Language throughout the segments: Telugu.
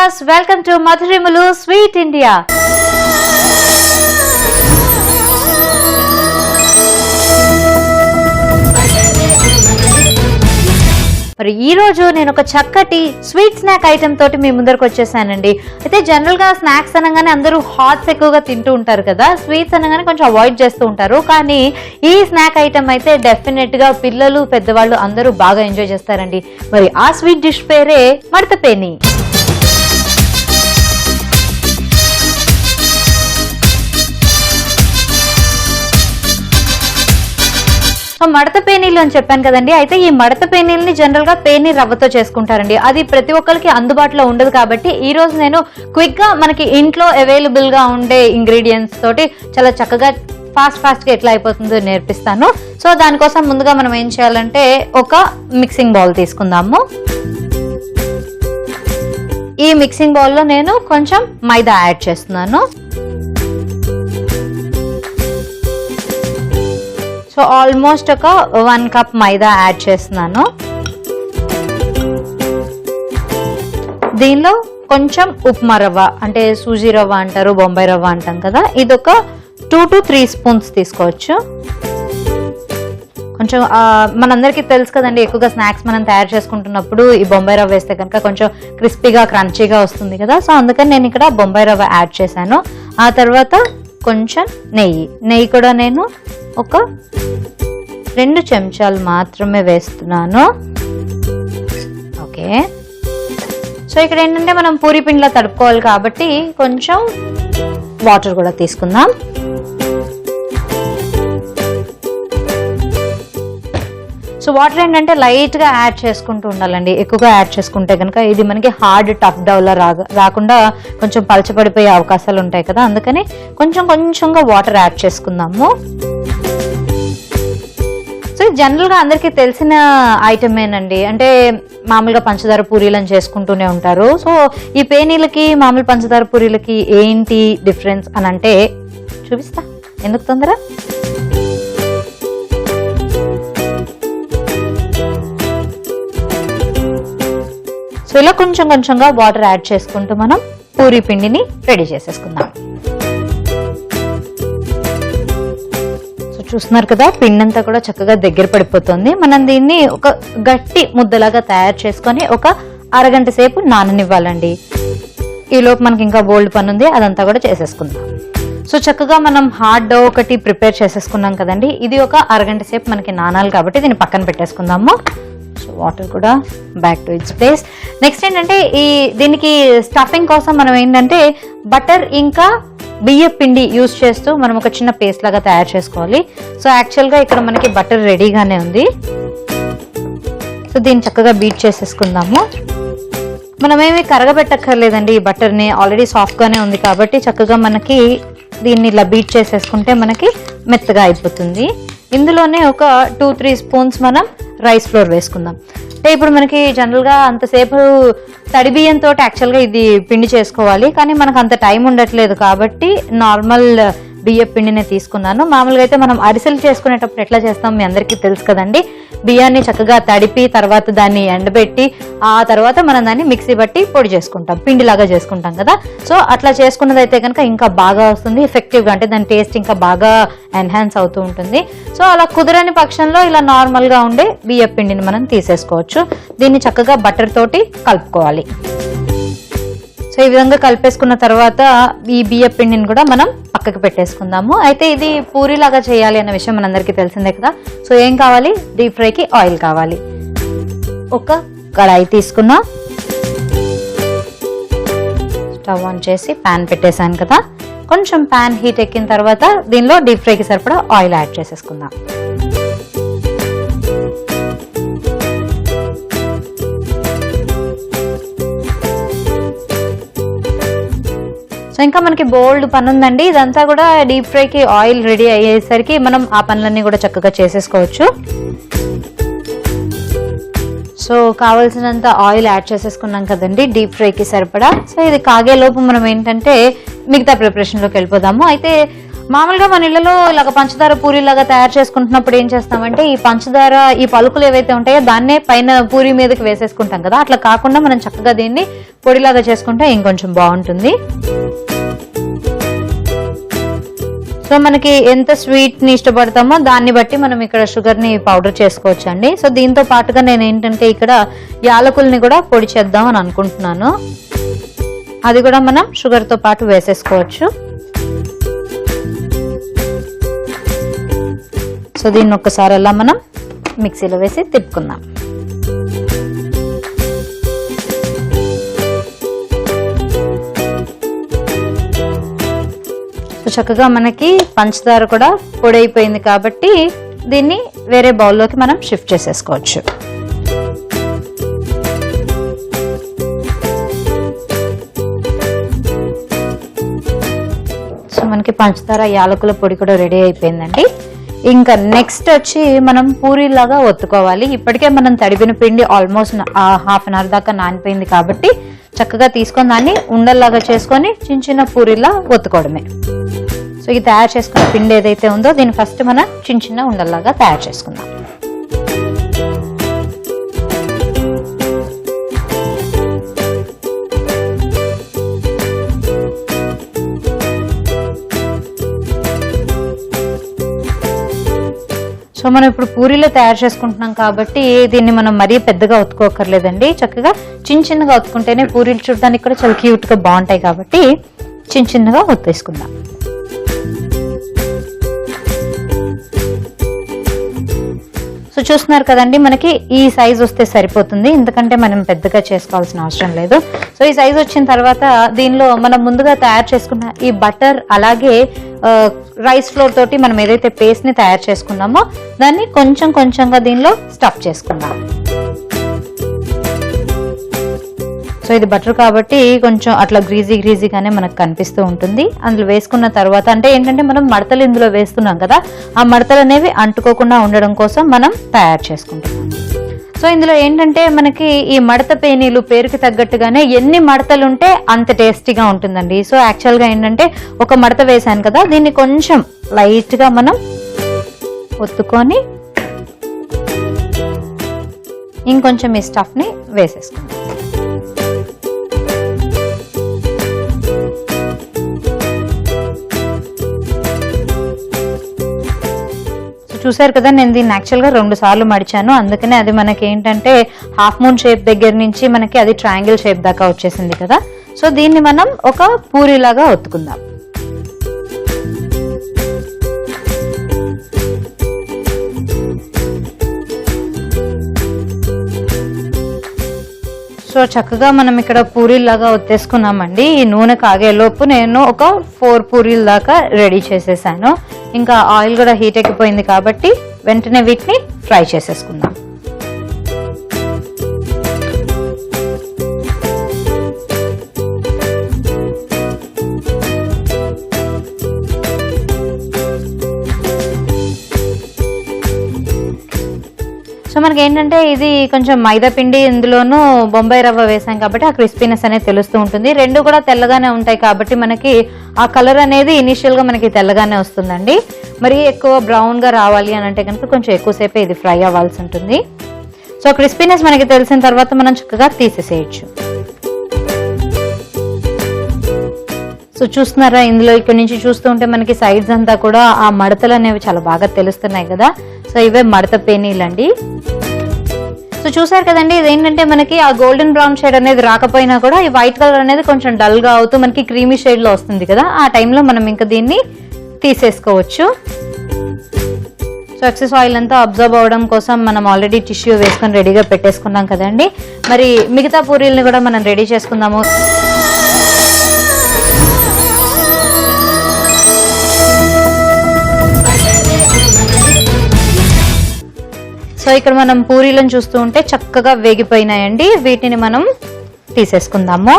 Viewers, welcome to Madhurimulu sweet India. మరి ఈ రోజు నేను ఒక చక్కటి స్వీట్ స్నాక్ ఐటమ్ తోటి మీ ముందరకు వచ్చేసానండి. అయితే జనరల్ గా స్నాక్స్ అనగానే అందరూ హాట్స్ ఎక్కువగా తింటూ ఉంటారు కదా, స్వీట్స్ అనగానే కొంచెం అవాయిడ్ చేస్తూ ఉంటారు. కానీ ఈ స్నాక్ ఐటమ్ అయితే డెఫినెట్ గా పిల్లలు పెద్దవాళ్ళు అందరూ బాగా ఎంజాయ్ చేస్తారండి. మరి ఆ స్వీట్ డిష్ పేరే మడతపేని. మడత పేనీలు అని చెప్పాను కదండి. అయితే ఈ మడత పేనీలని జనరల్ గా పేనీ రవ్వతో చేసుకుంటారండి. అది ప్రతి ఒక్కరికి అందుబాటులో ఉండదు కాబట్టి ఈ రోజు నేను క్విక్ గా మనకి ఇంట్లో అవైలబుల్ గా ఉండే ఇంగ్రీడియంట్స్ తోటి చాలా చక్కగా ఫాస్ట్ గా ఎట్లా అయిపోతుందో నేర్పిస్తాను. సో దానికోసం ముందుగా మనం ఏం చేయాలంటే ఒక మిక్సింగ్ బౌల్ తీసుకుందాము. ఈ మిక్సింగ్ బౌల్ లో నేను కొంచెం మైదా యాడ్ చేస్తున్నాను. సో ఆల్మోస్ట్ ఒక 1 కప్ మైదా యాడ్ చేస్తున్నాను. దీనిలో కొంచెం ఉప్మా రవ్వ అంటే సూజీ రవ్వ అంటారు, బొంబాయి రవ్వ అంటాం కదా, ఇది ఒక 2 to 3 స్పూన్స్ తీసుకోవచ్చు. కొంచెం మనందరికీ తెలుసు కదండి, ఎక్కువగా స్నాక్స్ మనం తయారు చేసుకుంటున్నప్పుడు ఈ బొంబాయి రవ్వ వేస్తే కనుక కొంచెం క్రిస్పీగా క్రంచీగా వస్తుంది కదా. సో అందుకని నేను ఇక్కడ బొంబాయి రవ్వ యాడ్ చేశాను. ఆ తర్వాత కొంచెం నెయ్యి కూడా నేను ఒక 2 చెంచాలు మాత్రమే వేస్తున్నాను. ఓకే, సో ఇక్కడ ఏంటంటే మనం పూరి పిండిలా తడుపుకోవాలి కాబట్టి కొంచెం వాటర్ కూడా తీసుకుందాం. సో వాటర్ ఏంటంటే లైట్ గా యాడ్ చేసుకుంటూ ఉండాలండి. ఎక్కువగా యాడ్ చేసుకుంటే కనుక ఇది మనకి హార్డ్ టఫ్ డౌలా రాకుండా కొంచెం పలచబడిపోయే అవకాశాలు ఉంటాయి కదా, అందుకని కొంచెంగా వాటర్ యాడ్ చేసుకుందాము. సో జనరల్ గా అందరికి తెలిసిన ఐటమేనండి. అంటే మామూలుగా పంచదార పూరీలను చేసుకుంటూనే ఉంటారు. సో ఈ పేనీలకి మామూలు పంచదార పూరీలకి ఏంటి డిఫరెన్స్ అని అంటే చూపిస్తా, ఎందుకు తొందర. సో ఇలా కొంచెంగా వాటర్ యాడ్ చేసుకుంటూ మనం పూరీ పిండిని రెడీ చేసేసుకుందాం. సో చూస్తున్నారు కదా, పిండి అంతా కూడా చక్కగా దగ్గర పడిపోతుంది. మనం దీన్ని ఒక గట్టి ముద్దలాగా తయారు చేసుకొని ఒక అరగంట సేపు నాననివ్వాలండి. ఈలోపు మనకి ఇంకా బోల్డ్ పని ఉంది, అదంతా కూడా చేసేసుకుందాం. సో చక్కగా మనం హార్డ్ డో ఒకటి ప్రిపేర్ చేసేసుకున్నాం కదండి. ఇది ఒక అరగంట సేపు మనకి నానాలి కాబట్టి దీన్ని పక్కన పెట్టేసుకుందాము. సో వాటర్ కూడా back to its place. Next ఏంటంటే దీనికి స్టఫింగ్ కోసం మనం ఏంటంటే బటర్ ఇంకా బియ్య పిండి యూజ్ చేస్తూ మనం ఒక చిన్న పేస్ట్ లాగా తయారు చేసుకోవాలి. సో యాక్చువల్గా ఇక్కడ మనకి బటర్ రెడీగానే ఉంది. సో దీన్ని చక్కగా బీట్ చేసేసుకుందాము. మనమేమి కరగబెట్టక్కర్లేదండి, ఈ బటర్ని ఆల్రెడీ సాఫ్ట్గానే ఉంది కాబట్టి చక్కగా మనకి దీన్ని ఇలా బీట్ చేసేసుకుంటే మనకి మెత్తగా అయిపోతుంది. ఇందులోనే ఒక 2-3 స్పూన్స్ మనం రైస్ ఫ్లోర్ వేసుకుందాం. అంటే ఇప్పుడు మనకి జనరల్గా అంతసేపు తడి బియ్యంతో యాక్చువల్గా ఇది పిండి చేసుకోవాలి, కానీ మనకు అంత టైం ఉండట్లేదు కాబట్టి నార్మల్ బియ్య పిండినే తీసుకున్నాను. మామూలుగా అయితే మనం అరిసెలు చేసుకునేటప్పుడు ఎట్లా చేస్తాం మీ అందరికీ తెలుసు కదండి. బియ్యాన్ని చక్కగా తడిపి తర్వాత దాన్ని ఎండబెట్టి ఆ తర్వాత మనం దాన్ని మిక్సీ బట్టి పొడి చేసుకుంటాం, పిండిలాగా చేసుకుంటాం కదా. సో అట్లా చేసుకున్నదైతే కనుక ఇంకా బాగా వస్తుంది ఎఫెక్టివ్గా, అంటే దాని టేస్ట్ ఇంకా బాగా ఎన్హాన్స్ అవుతూ ఉంటుంది. సో అలా కుదరని పక్షంలో ఇలా నార్మల్గా ఉండే బియ్య పిండిని మనం తీసేసుకోవచ్చు. దీన్ని చక్కగా బటర్ తోటి కలుపుకోవాలి. సో ఈ విధంగా కలిపేసుకున్న తర్వాత ఈ బియ్య పిండిని కూడా మనం పక్కకి పెట్టేసుకుందాము. అయితే ఇది పూరిలాగా చేయాలి అన్న విషయం మనందరికీ తెలిసిందే కదా. సో ఏం కావాలి, డీప్ ఫ్రైకి ఆయిల్ కావాలి. ఒక కడాయి తీసుకున్నా, స్టవ్ ఆన్ చేసి ప్యాన్ పెట్టేశాను కదా. కొంచెం ప్యాన్ హీట్ ఎక్కిన తర్వాత దీనిలో డీప్ ఫ్రైకి సరిపడా ఆయిల్ యాడ్ చేసేసుకుందాం. ఇంకా మనకి బోల్డ్ పని ఉందండి. ఇదంతా కూడా డీప్ ఫ్రైకి ఆయిల్ రెడీ అయ్యేసరికి మనం ఆ పనులన్నీ కూడా చక్కగా చేసేసుకోవచ్చు. సో కావాల్సినంత ఆయిల్ యాడ్ చేసేసుకున్నాం కదండి డీప్ ఫ్రైకి సరిపడా. సో ఇది కాగేలోపు మనం ఏంటంటే మిగతా ప్రిపరేషన్లోకి వెళ్ళిపోదాము. అయితే మామూలుగా మన ఇళ్లలో ఇలాగ పంచదార పూరీలాగా తయారు చేసుకుంటున్నప్పుడు ఏం చేస్తామంటే ఈ పంచదార ఈ పలుకులు ఏవైతే ఉంటాయో దాన్నే పైన పూరీ మీదకి వేసేసుకుంటాం కదా, అట్లా కాకుండా మనం చక్కగా దీన్ని పొడిలాగా చేసుకుంటే ఇంకొంచెం బాగుంటుంది. సో మనకి ఎంత స్వీట్ ని ఇష్టపడతామో దాన్ని బట్టి మనం ఇక్కడ షుగర్ ని పౌడర్ చేసుకోవచ్చు అండి. సో దీంతో పాటుగా నేను ఏంటంటే ఇక్కడ యాలకుల్ని కూడా పొడి చేద్దాం అని అనుకుంటున్నాను. అది కూడా మనం షుగర్ తో పాటు వేసేసుకోవచ్చు. సో దీన్ని ఒక్కసారి అలా మనం మిక్సీలో వేసి తిప్పుకుందాం. సో చక్కగా మనకి పంచదార కూడా పొడి అయిపోయింది కాబట్టి దీన్ని వేరే బౌల్లోకి మనం షిఫ్ట్ చేసేసుకోవచ్చు. సో మనకి పంచదార యాలకుల పొడి కూడా రెడీ అయిపోయిందండి. ఇంకా నెక్స్ట్ వచ్చి మనం పూరీలాగా ఒత్తుకోవాలి. ఇప్పటికే మనం తడిపిన పిండి ఆల్మోస్ట్ హాఫ్ అన్ అవర్ దాకా నానిపోయింది కాబట్టి చక్కగా తీసుకొని దాన్ని ఉండల్లాగా చేసుకొని చిన్న చిన్న పూరీలా ఒత్తుకోవడమే. సో ఇది తయారు చేసుకున్న పిండి ఏదైతే ఉందో దీన్ని ఫస్ట్ మనం చిన్న చిన్న ఉండల్లాగా తయారు చేసుకుందాం. సో మనం ఇప్పుడు పూరీలో తయారు చేసుకుంటున్నాం కాబట్టి దీన్ని మనం మరీ పెద్దగా ఒత్తుకోకర్లేదండి. చక్కగా చిన్న చిన్నగా ఒత్తుకుంటేనే పూరీలు చూడడానికి కూడా చాలా క్యూట్ గా బాగుంటాయి కాబట్టి చిన్న చిన్నగా ఒత్తేసుకుందాం. సో చూస్తున్నారు కదండి, మనకి ఈ సైజ్ వస్తే సరిపోతుంది, ఎందుకంటే మనం పెద్దగా చేసుకోవాల్సిన అవసరం లేదు. సో ఈ సైజ్ వచ్చిన తర్వాత దీనిలో మనం ముందుగా తయారు చేసుకున్న ఈ బటర్ అలాగే రైస్ ఫ్లోర్ తోటి మనం ఏదైతే పేస్ట్ ని తయారు చేసుకున్నామో దాన్ని కొంచెం కొంచెంగా దీనిలో స్టఫ్ చేసుకుందాం. సో ఇది బటర్ కాబట్టి కొంచెం అట్లా గ్రీజీగానే మనకు కనిపిస్తూ ఉంటుంది. అందులో వేసుకున్న తర్వాత అంటే ఏంటంటే మనం మడతలు ఇందులో వేస్తున్నాం కదా, ఆ మడతలు అనేవి అంటుకోకుండా ఉండడం కోసం మనం తయారు చేసుకుంటున్నాం. సో ఇందులో ఏంటంటే మనకి ఈ మడత పేనీలు పేరుకి తగ్గట్టుగానే ఎన్ని మడతలు ఉంటే అంత టేస్టీగా ఉంటుందండి. సో యాక్చువల్గా ఏంటంటే ఒక మడత వేసాను కదా, దీన్ని కొంచెం లైట్గా మనం ఒత్తుకొని ఇంకొంచెం ఈ స్టఫ్ని వేసేసుకుందాం. చూసారు కదా, నేను దీన్ని యాక్చువల్గా 2 సార్లు మడిచాను, అందుకనే అది మనకి ఏంటంటే హాఫ్ మూన్ షేప్ దగ్గర నుంచి మనకి అది ట్రయాంగిల్ షేప్ దాకా వచ్చేసింది కదా. సో దీన్ని మనం ఒక పూరీలాగా ఒత్తుకుందాం. సో చక్కగా మనం ఇక్కడ పూరీలాగా ఒత్తేసుకున్నామండి. ఈ నూనె కాగేలోపు నేను ఒక 4 పూరీల దాకా రెడీ చేసేసాను. ఇంకా ఆయిల్ కూడా హీట్ ఎక్కిపోయింది కాబట్టి వెంటనే వీటిని ఫ్రై చేసేసుకుందాం. సో మనకి ఏంటంటే ఇది కొంచెం మైదా పిండి, ఇందులోనూ బొంబాయి రవ్వ వేసాం కాబట్టి ఆ క్రిస్పీనెస్ అనేది తెలుస్తూ ఉంటుంది. 2 కూడా తెల్లగానే ఉంటాయి కాబట్టి మనకి ఆ కలర్ అనేది ఇనిషియల్ గా మనకి తెల్లగానే వస్తుందండి. మరి ఎక్కువ బ్రౌన్ గా రావాలి అని అంటే కనుక కొంచెం ఎక్కువసేపే ఇది ఫ్రై అవ్వాల్సి ఉంటుంది. సో క్రిస్పీనెస్ మనకి తెలిసిన తర్వాత మనం చక్కగా తీసేసేయచ్చు. సో చూస్తున్నారా, ఇందులో ఇక్కడ నుంచి చూస్తూ ఉంటే మనకి సైడ్స్ అంతా కూడా ఆ మడతలు అనేవి చాలా బాగా తెలుస్తున్నాయి కదా. సో ఇవే మడత పేనీలండి. సో చూసారు కదండి, ఇదేంటంటే మనకి ఆ గోల్డెన్ బ్రౌన్ షేడ్ అనేది రాకపోయినా కూడా ఈ వైట్ కలర్ అనేది కొంచెం డల్ గా అవుతూ మనకి క్రీమీ షేడ్ లో వస్తుంది కదా, ఆ టైంలో మనం ఇంకా దీన్ని తీసేసుకోవచ్చు. సో ఎక్సెస్ ఆయిల్ అంతా అబ్జర్వ్ అవ్వడం కోసం మనం ఆల్రెడీ టిష్యూ వేసుకొని రెడీగా పెట్టేసుకున్నాం కదండి. మరి మిగతా పూరీలను కూడా మనం రెడీ చేసుకుందాము. సో ఇక్కడ మనం పూరీలను చూస్తూ ఉంటే చక్కగా వేగిపోయినాయండి. వీటిని మనం తీసేసుకుందాము.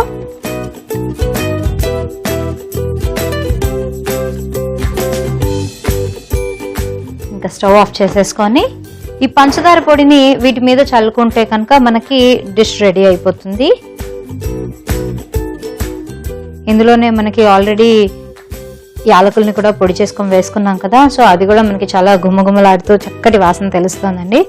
ఇంకా స్టవ్ ఆఫ్ చేసేసుకొని ఈ పంచదార పొడిని వీటి మీద చల్లుకుంటే కనుక మనకి డిష్ రెడీ అయిపోతుంది. ఇందులోనే మనకి ఆల్రెడీ యాలకుల్ని కూడా పొడి చేసుకొని వేసుకున్నాం కదా, సో అది కూడా మనకి చాలా గుమ్మగుమ్మలాడుతూ చక్కటి వాసన తెలుస్తుందండి.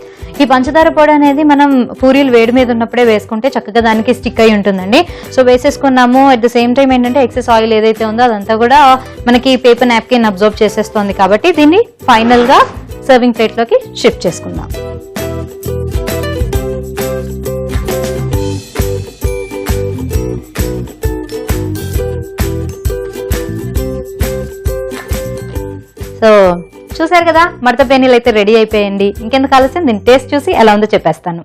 ఈ పంచదార పొడి అనేది మనం పూరీలు వేడి మీద ఉన్నప్పుడే వేసుకుంటే చక్కగా దానికి స్టిక్ అయి ఉంటుందండి. సో వేసేసుకున్నాము. అట్ ద సేమ్ టైం ఏంటంటే ఎక్సెస్ ఆయిల్ ఏదైతే ఉందో అదంతా కూడా మనకి పేపర్ నాప్కిన్ అబ్జర్వ్ చేసేస్తుంది కాబట్టి దీన్ని ఫైనల్ గా సర్వింగ్ ప్లేట్ లోకి షిఫ్ట్ చేసుకుందాం. సో చూసారు కదా, మడత పేనీలు అయితే రెడీ అయిపోయండి. ఇంకెందుకు ఆలస్యం, దీని టేస్ట్ చూసి ఎలా ఉందో చెప్పేస్తాను.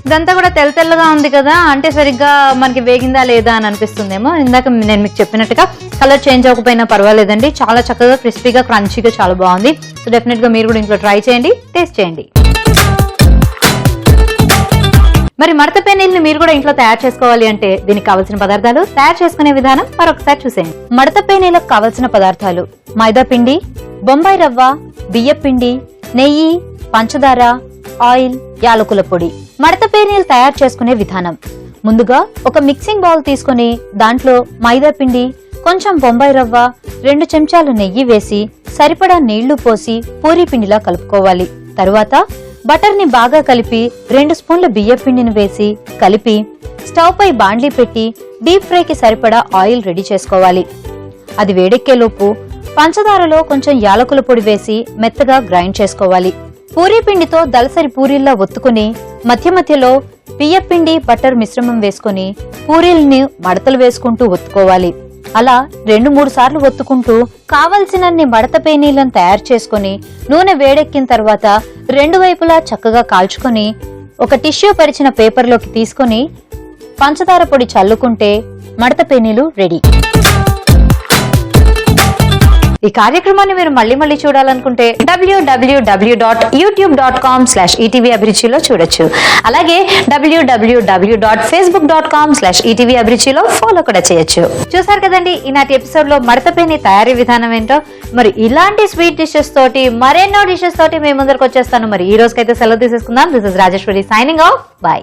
ఇదంతా కూడా తెల్లగా ఉంది కదా, అంటే సరిగ్గా మనకి వేగిందా లేదా అని అనిపిస్తుందేమో. ఇందాక నేను మీకు చెప్పినట్టుగా కలర్ చేంజ్ అవ్వకపోయినా పర్వాలేదండి, చాలా చక్కగా క్రిస్పీగా క్రంచీగా చాలా బాగుంది. సో డెఫినెట్ గా మీరు కూడా ఇంట్లో ట్రై చేయండి, టేస్ట్ చేయండి. మరి మడత పేనీల్ని మీరు కూడా ఇంట్లో తయారు చేసుకోవాలి అంటే దీనికి కావాల్సిన పదార్థాలు, తయారు చేసుకునే విధానం మరొకసారి చూసేయండి. మడత పేనీలకు కావలసిన పదార్థాలు: మైదా పిండి, బొంబాయి రవ్వ, బియ్య పిండి, నెయ్యి, పంచదార, ఆయిల్, యాలకుల పొడి. మడత పేనీలు తయారు చేసుకునే విధానం: ముందుగా ఒక మిక్సింగ్ బౌల్ తీసుకుని దాంట్లో మైదా పిండి, కొంచెం బొంబాయి రవ్వ, 2 చెంచాలు నెయ్యి వేసి సరిపడా నీళ్లు పోసి పూరీ పిండిలా కలుపుకోవాలి. తరువాత బటర్ ని బాగా కలిపి 2 స్పూన్ల బియ్య పిండిని వేసి కలిపి స్టవ్ పై బాండ్లీ పెట్టి డీప్ ఫ్రైకి సరిపడా ఆయిల్ రెడీ చేసుకోవాలి. అది వేడెక్కేలోపు పంచదారలో కొంచెం యాలకుల పొడి వేసి మెత్తగా గ్రైండ్ చేసుకోవాలి. పూరీ పిండితో దలసరి పూరీల్లా ఒత్తుకుని మధ్య మధ్యలో బియ్య పిండి బటర్ మిశ్రమం వేసుకుని పూరీల్ని మడతలు వేసుకుంటూ ఒత్తుకోవాలి. అలా 2-3 సార్లు ఒత్తుకుంటూ కావలసినన్ని మడత పేనీలను తయారు చేసుకుని నూనె వేడెక్కిన తర్వాత 2 వైపులా చక్కగా కాల్చుకొని ఒక టిష్యూ పరిచిన పేపర్లోకి తీసుకుని పంచదార పొడి చల్లుకుంటే మడత పేనీలు రెడీ. ఈ కార్యక్రమాన్ని మీరు మళ్ళీ చూడాలనుకుంటే www.youtube.com/ETV అభిరుచిలో చూడొచ్చు. అలాగే www.facebook.com/ETV అభిరుచిలో ఫాలో కూడా చేయొచ్చు. చూసారు కదండి ఈనాటి ఎపిసోడ్ లో మడత పేనీ తయారీ విధానం ఏంటో. మరి ఇలాంటి స్వీట్ డిషెస్ తోటి మరెన్నో డిషెస్ తోటి మేము ముందరకు వచ్చేస్తాను. మరి ఈ రోజుకైతే సెలవు తీసేసుకుందాం. This is Rajeshwari signing off. By.